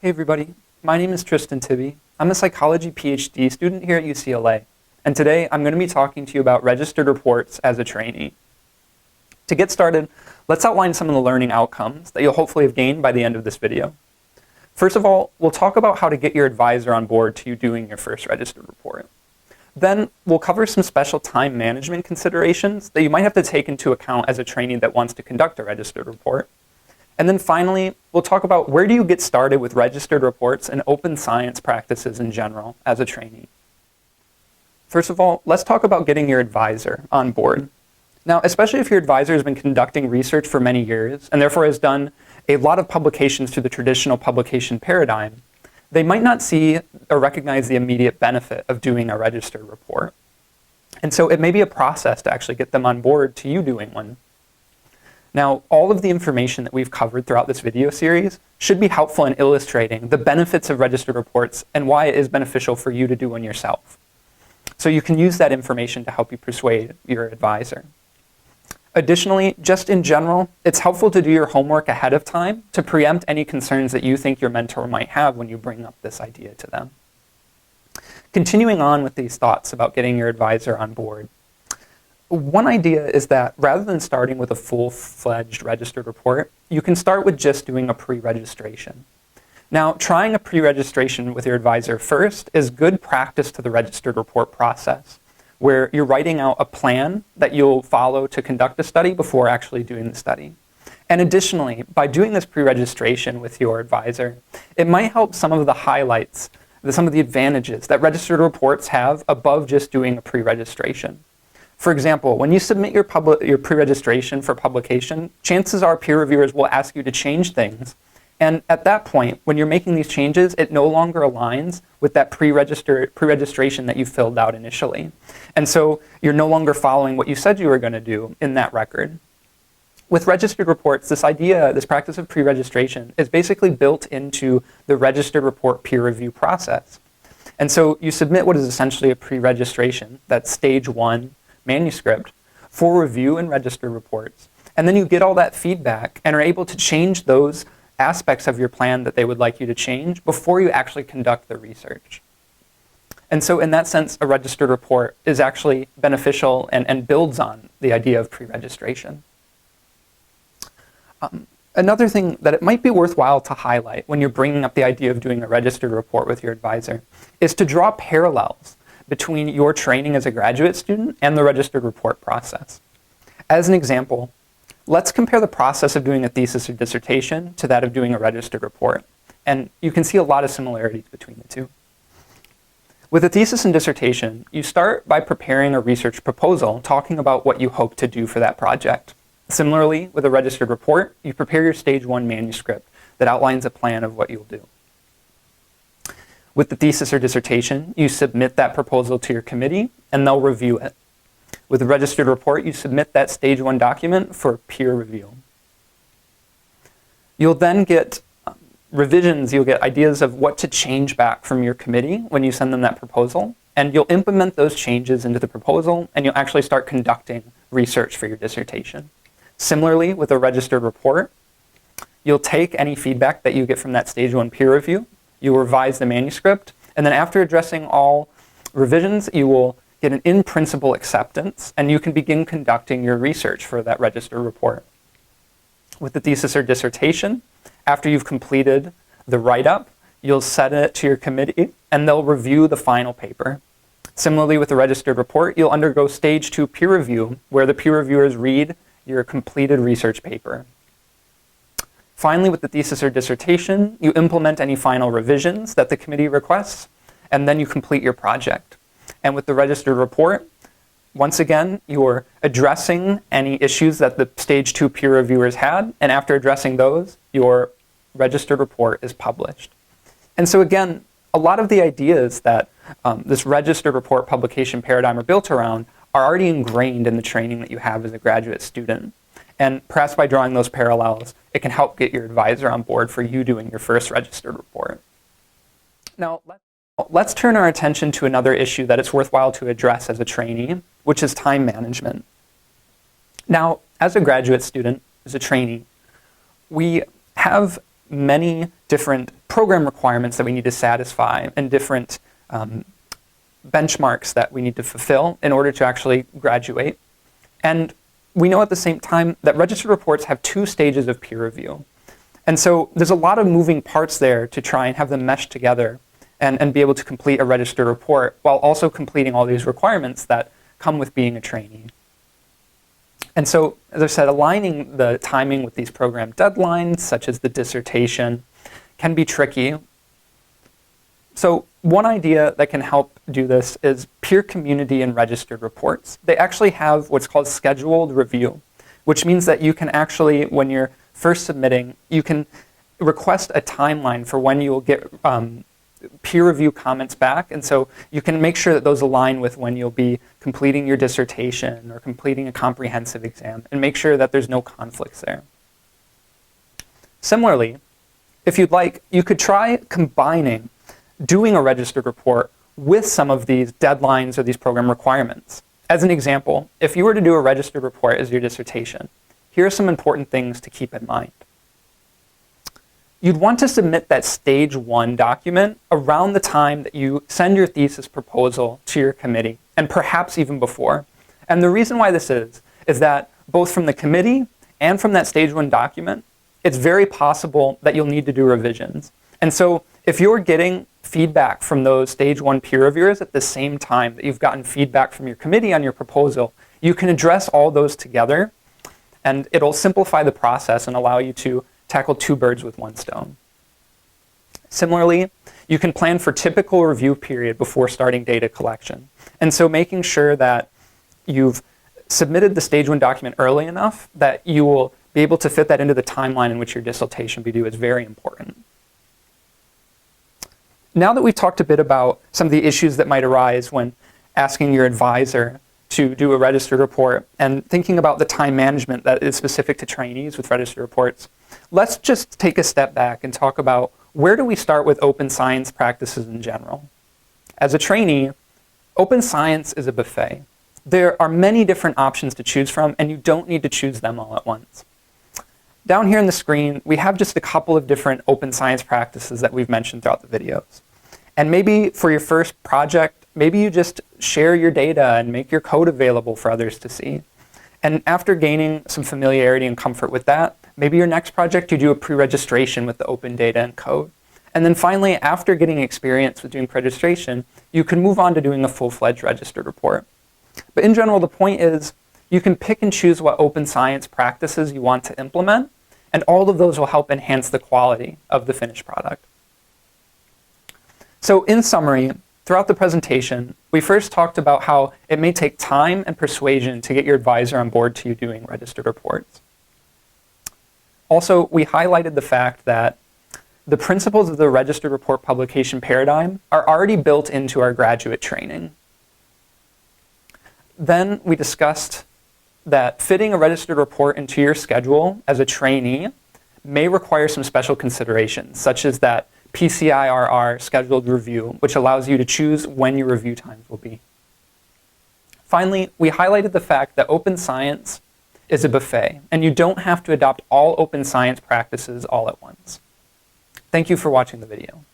Hey everybody, my name is Tristan Tibby. I'm a psychology PhD student here at UCLA, and today I'm going to be talking to you about registered reports as a trainee. To get started, let's outline some of the learning outcomes that you'll hopefully have gained by the end of this video. First of all, we'll talk about how to get your advisor on board to you doing your first registered report. Then we'll cover some special time management considerations that you might have to take into account as a trainee that wants to conduct a registered report. And then finally, we'll talk about where do you get started with registered reports and open science practices in general as a trainee. First of all, let's talk about getting your advisor on board. Now, especially if your advisor has been conducting research for many years and therefore has done a lot of publications through the traditional publication paradigm, they might not see or recognize the immediate benefit of doing a registered report. And so it may be a process to actually get them on board to you doing one. Now, all of the information that we've covered throughout this video series should be helpful in illustrating the benefits of registered reports and why it is beneficial for you to do one yourself. So you can use that information to help you persuade your advisor. Additionally, just in general, it's helpful to do your homework ahead of time to preempt any concerns that you think your mentor might have when you bring up this idea to them. Continuing on with these thoughts about getting your advisor on board, one idea is that rather than starting with a full-fledged registered report, you can start with just doing a pre-registration. Now, trying a pre-registration with your advisor first is good practice to the registered report process, where you're writing out a plan that you'll follow to conduct a study before actually doing the study. And additionally, by doing this pre-registration with your advisor, it might help some of the highlights, some of the advantages that registered reports have above just doing a pre-registration. For example, when you submit your pre-registration for publication, chances are peer reviewers will ask you to change things. And at that point, when you're making these changes, it no longer aligns with that pre-registration that you filled out initially. And so you're no longer following what you said you were going to do in that record. With registered reports, this practice of pre-registration is basically built into the registered report peer review process. And so you submit what is essentially a pre-registration, that's stage 1 manuscript, for review in registered reports. And then you get all that feedback and are able to change those aspects of your plan that they would like you to change before you actually conduct the research. And so in that sense, a registered report is actually beneficial and builds on the idea of pre-registration. Another thing that it might be worthwhile to highlight when you're bringing up the idea of doing a registered report with your advisor is to draw parallels between your training as a graduate student and the registered report process. As an example, let's compare the process of doing a thesis or dissertation to that of doing a registered report. And you can see a lot of similarities between the two. With a thesis and dissertation, you start by preparing a research proposal talking about what you hope to do for that project. Similarly, with a registered report, you prepare your stage 1 manuscript that outlines a plan of what you'll do. With the thesis or dissertation, you submit that proposal to your committee and they'll review it. With a registered report, you submit that stage 1 document for peer review. You'll then get revisions, you'll get ideas of what to change back from your committee when you send them that proposal, and you'll implement those changes into the proposal and you'll actually start conducting research for your dissertation. Similarly, with a registered report, you'll take any feedback that you get from that stage 1 peer review, you revise the manuscript, and then after addressing all revisions, you will get an in-principle acceptance, and you can begin conducting your research for that registered report. With the thesis or dissertation, after you've completed the write-up, you'll send it to your committee, and they'll review the final paper. Similarly, with the registered report, you'll undergo stage 2 peer review, where the peer reviewers read your completed research paper. Finally, with the thesis or dissertation, you implement any final revisions that the committee requests, and then you complete your project. And with the registered report, once again, you're addressing any issues that the stage 2 peer reviewers had, and after addressing those, your registered report is published. And so again, a lot of the ideas that this registered report publication paradigm are built around are already ingrained in the training that you have as a graduate student. And perhaps by drawing those parallels, it can help get your advisor on board for you doing your first registered report. Now, let's turn our attention to another issue that it's worthwhile to address as a trainee, which is time management. Now, as a graduate student, as a trainee, we have many different program requirements that we need to satisfy and different benchmarks that we need to fulfill in order to actually graduate. And we know at the same time that registered reports have 2 stages of peer review. And so there's a lot of moving parts there to try and have them mesh together and be able to complete a registered report while also completing all these requirements that come with being a trainee. And so, as I said, aligning the timing with these program deadlines, such as the dissertation, can be tricky. So one idea that can help do this is peer community and registered reports. They actually have what's called scheduled review, which means that you can actually, when you're first submitting, you can request a timeline for when you will get peer review comments back. And so you can make sure that those align with when you'll be completing your dissertation or completing a comprehensive exam, and make sure that there's no conflicts there. Similarly, if you'd like, you could try combining doing a registered report with some of these deadlines or these program requirements. As an example, if you were to do a registered report as your dissertation, here are some important things to keep in mind. You'd want to submit that stage 1 document around the time that you send your thesis proposal to your committee, and perhaps even before. And the reason why this is that both from the committee and from that stage 1 document, it's very possible that you'll need to do revisions. And so if you're getting feedback from those stage 1 peer reviewers at the same time that you've gotten feedback from your committee on your proposal, you can address all those together, and it'll simplify the process and allow you to tackle 2 birds with 1 stone. Similarly, you can plan for typical review period before starting data collection. And so making sure that you've submitted the stage 1 document early enough that you will be able to fit that into the timeline in which your dissertation will be due is very important. Now that we've talked a bit about some of the issues that might arise when asking your advisor to do a registered report and thinking about the time management that is specific to trainees with registered reports, let's just take a step back and talk about where do we start with open science practices in general. As a trainee, open science is a buffet. There are many different options to choose from, and you don't need to choose them all at once. Down here on the screen, we have just a couple of different open science practices that we've mentioned throughout the videos. And maybe for your first project, maybe you just share your data and make your code available for others to see. And after gaining some familiarity and comfort with that, maybe your next project you do a pre-registration with the open data and code. And then finally, after getting experience with doing pre-registration, you can move on to doing a full-fledged registered report. But in general, the point is you can pick and choose what open science practices you want to implement, and all of those will help enhance the quality of the finished product. So in summary, throughout the presentation, we first talked about how it may take time and persuasion to get your advisor on board to you doing registered reports. Also, we highlighted the fact that the principles of the registered report publication paradigm are already built into our graduate training. Then we discussed that fitting a registered report into your schedule as a trainee may require some special considerations, such as that PCIRR scheduled review, which allows you to choose when your review times will be. Finally, we highlighted the fact that open science is a buffet, and you don't have to adopt all open science practices all at once. Thank you for watching the video.